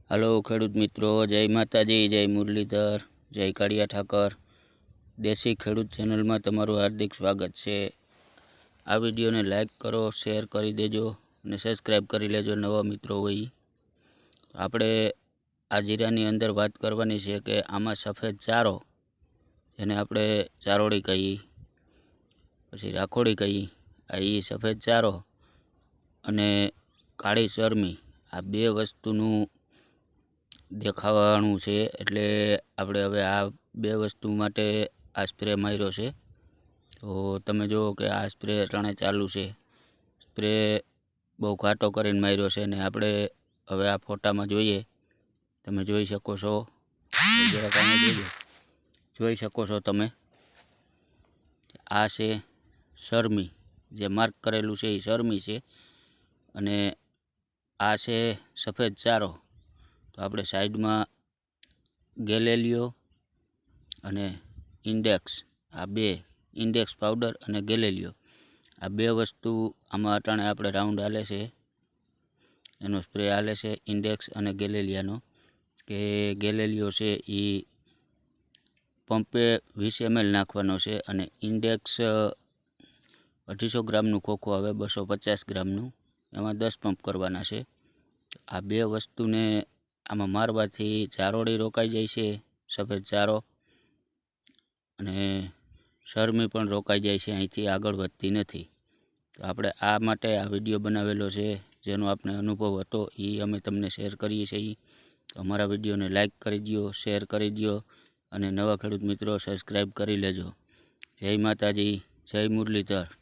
Hello खेडूत मित्रों, जय माताजी, जय मुरलीधर, जय काड़िया ठाकर। देशी खेडूत चेनल में तमारू हार्दिक स्वागत है। आ विडियो ने लाइक करो, शेर करी देजो ने सब्सक्राइब करी लेजो नवा मित्रों होई। आपणे आ जीरानी अंदर बात करवानी छे के आमां सफेद चारो जेने आपणे चारोड़ी कही पछी राखोड़ी कही, आ ई सफेद चारो अने काળી चरमी आ बे वस्तुनुं देखावानुं छे। एटले आपणे हवे आ बे वस्तु माटे आ स्प्रे मार्यो छे। तो तमे जो के आ स्प्रे अटाणे चालू छे। स्प्रे बहु घाटो करीने मार्यो छे ने आपणे हवे आ फोटामां जोईए। तमे जोई शको छो, जरा कामे जोईजो, जोई शको छो तमे। आ छे शर्मी, जे मार्क करेलुं छे ए शर्मी छे अने आ छे सफेद चारो। तो आपणे साइड में गैलेलियो अने इंडेक्स, आ बे इंडेक्स पाउडर अने गैलेलियो आ बे वस्तु आमां अटाणे आपणे राउंड हाले छे। एनो स्प्रे हाले छे इंडेक्स अने गैलेलियानो। के गैलेलियो छे ई पंपे 20 ml नाखवानो छे अने इंडेक्स 250 ग्रामनुं खोखो आवे, 250 ग्रामनुं, एमां 10 पंप करवाना छे। आ बे वस्तुने आमां मारवाथी चारोड़ी रोकाई जाय छे, सफेद चारो अने शर्मी पण रोकाई जाय छे, અહીંથી આગળ વધતી નથી। तो આપણે આ માટે આ વિડીયો બનાવેલો છે, જેનો આપણે અનુભવ હતો એ અમે તમને શેર કરીએ છીએ। તો અમારા વિડીયોને લાઇક કરી દો, શેર કરી દો અને નવા ખેડૂત મિત્રો સબસ્ક્રાઈબ કરી લેજો। જય માતાજી, જય મુરલીધર।